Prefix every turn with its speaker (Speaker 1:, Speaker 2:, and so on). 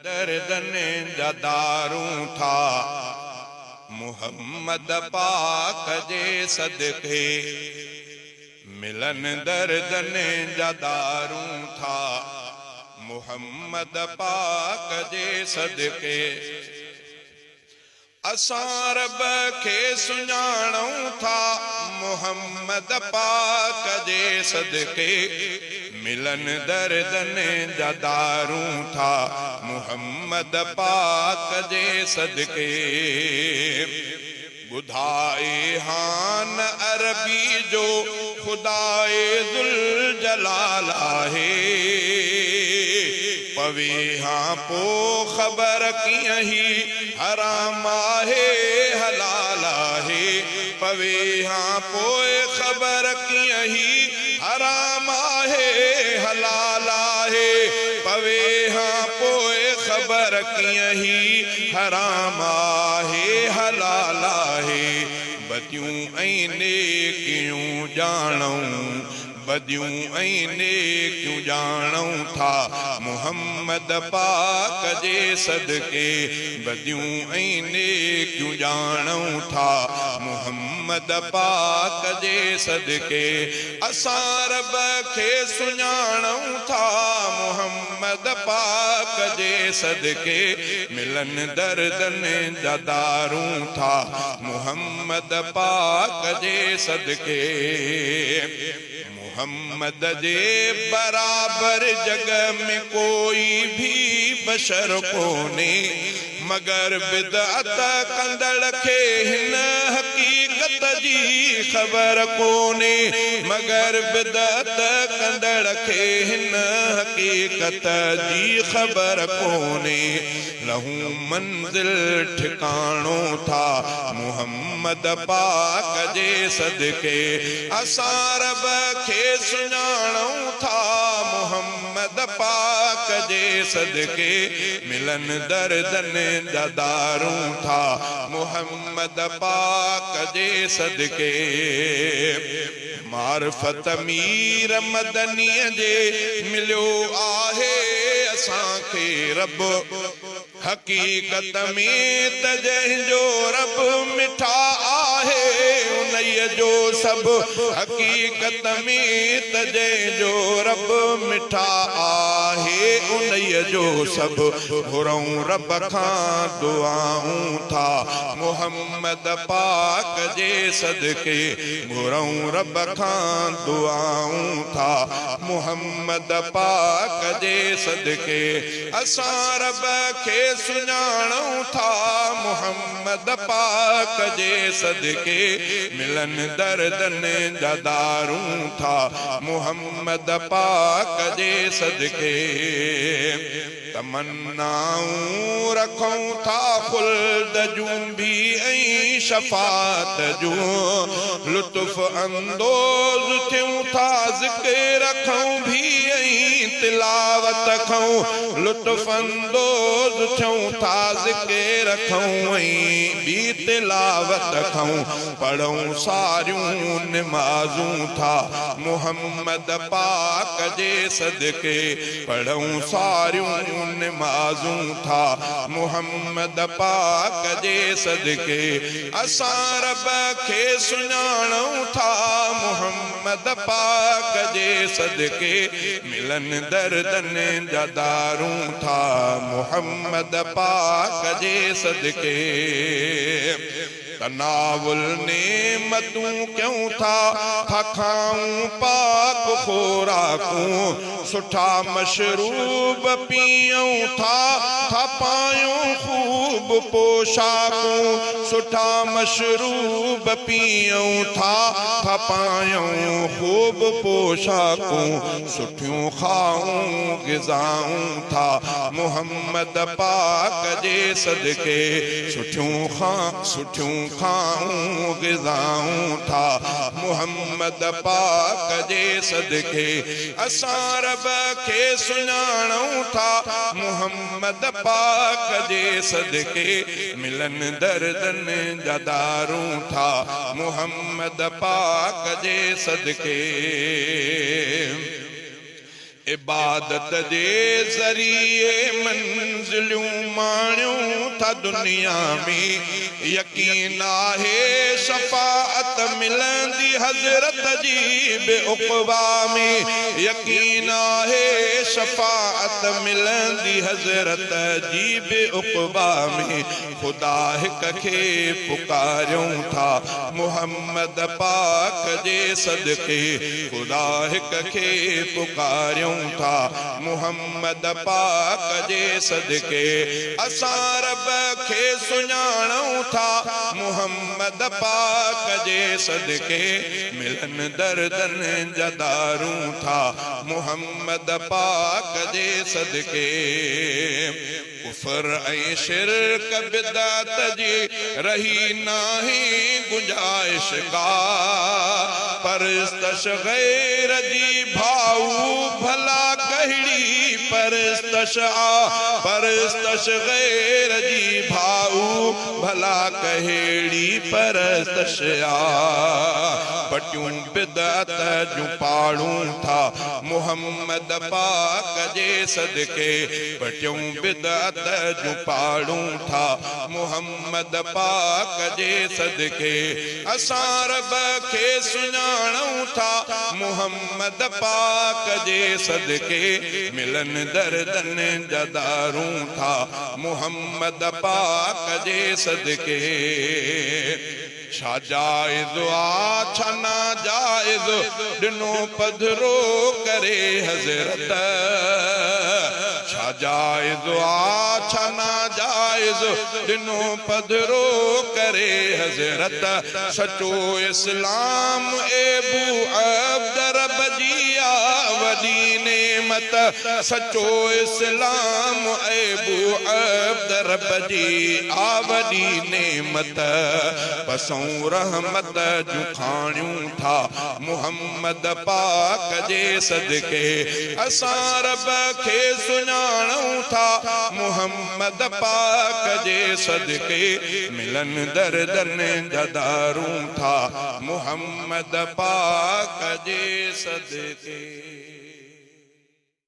Speaker 1: दर्दन जदारूं था मुहम्मद पाक जे सदके मिलन दर्दन जदारूं था मुहम्मद पाक जे सदके असां रब खे सुञाणूं था मुहम्मद पाक जे सदके मिलन दर्दन जदारूं था मुहम्मद पाक जे सदके बुधाए हान अरबी जो खुदाए दुल जलाल आहे पवे हाँ पो खबर किया ही हराम आहे हलाल आहे पवे हाँ पोए खबर किया ही हराम आहे हलाल आहे पवे हाँ पोए खबर किया ही हराम आहे हलाल आहे बदियूं ऐं नेकियूं ॼाणूं बदियूं ऐं नेकियूं ॼाणूं था मुहम्मद पाक जे सदके बदियूं ऐं नेकियूं ॼाणूं था मुहम्मद पाक जे सदके असां रब खे सुञाणूं था मुहम्मद पाक जे सदके मिलन दर्दन जदारूं था मुहम्मद पाक जे सदके मुहम्मद जे बराबर जग में कोई भी बशर कोने मगर बिदअत कंदड़ खे हिन हकीकत जी खबर कोने मगर बिदअत कंदड़ खे हिन हकीकत जी खबर कोने लहू मंजिल ठिकाणो था मुहम्मद पाक जे सदके असां रब खे सुञाणूं था मुहम्मद पाक जे सदके मिलन दर्दन जदारूं था मुहम्मद पाक जे सदके मार्फत मीर मदनीअ जे मिलियो आहे असांखे रब हकीकत में त जंहिंजो रब मिठा आहे उन्हीअ जो सभु हकीकत में त जंहिंजो रब मिठा आहे उन्हीअ जो सभु घुरूं रब खां दुआऊं था मुहम्मद पाक जे सदके घुरूं रब खां दुआऊं था मुहम्मद पाक जे सदके असां रब खे सुञाणूं था मुहम्मद पाक जे सदके मिलन दर्दन जदारूं था मुहम्मद पाक जे सदके तमन्नाऊं रखूं था खुल्द जूं भी ऐं शफात जूं लुत्फ अंदोज़ थियूं था ज़िक्र रखूं भी ऐं तिलावत खऊं लुत्फ अंदोज़ थियूं था ज़िक्र रखूं ऐं भी तिलावत खऊं पढ़ूं सारियूं निमाज़ूं था मुहम्मद पाक जे सदके पढ़ूं सारियूं निमाज़ूं था मुहम्मद पाक जे सदके असां रब खे सुञाणूं था मुहम्मद पाक जे सदके मिलन दर्दन जदारूं था मुहम्मद पाक जे सदके तनावुल नेमतूं क्यों था खाऊं पाक खोराकूं सुठा मशरूब पियूं था पायूं खूब पोशाकूं सुठा मशरूब पियूं था पायूं खूब पोशाकूं सुठियूं खाऊं ग़िज़ाऊं था मुहम्मद पाक जे सदके सुठियूं खाऊं ग़िज़ाऊं था मुहम्मद पाक जे सदके असां रब खे सुञाणूं था मुहम्मद पाक जे सदके मिलन दर्दन जदारूं था मुहम्मद पाक जे सदके इबादत जे ज़रिए मंज़िलूं माणियूं था दुनिया में। यकीन आहे शफ़ाअत मिलंदी हज़रत जी बे उक़बा में। यकीन आहे शफ़ाअत मिलंदी हज़रत जी बे उक़बा में। खुदा हिक खे पुकारियूं था मुहम्मद पाक जे सदके। खुदा हिक खे पुकारियूं था मुहम्मद पाक जे सदके। असां रब खे सुञाणूं था मुहम्मद पाक जे सदके। मिलन दर्दन जदारूं था मुहम्मद पाक जे सदके। कुफर ऐं शिरक बिदअत जी रही नाही गुंजाइश का। परस्तश गैर जी भाऊ भला कहिड़ी परस्तश आ। परस्तश गैर जी भाऊ भला कहिड़ी परस्तश आ। पटियूं बिदअत जूं पाड़ूं था मुहम्मद पाक जे सदके। पटियूं बिदअत जूं पाड़ूं था मुहम्मद पाक जे सदके। असां रब खे सुञाणूं था मुहम्मद पाक जे सदके। मिलन दर्दन जदारूं था मुहम्मद पाक जे सदके। छा जाइज़ आ छा नाजाइज़ ॾिनो पधरो करे हज़रत। छा जाइज़ आ छा नाजाइज़ ॾिनो पधरो करे हज़रत। सचो इस्लाम एबू अब्द रब जी वॾी नेमत। सचो इस्लाम एबू अब्द रब जी वॾी नेमत। पसों रहमत जूं खाणियूं था मुहम्मद पाक जे सदके। असां रब खे सुञाणूं था मुहम्मद पाक जे सदके। मिलन दर्दन जदारूं था मुहम्मद पाक जे सदके।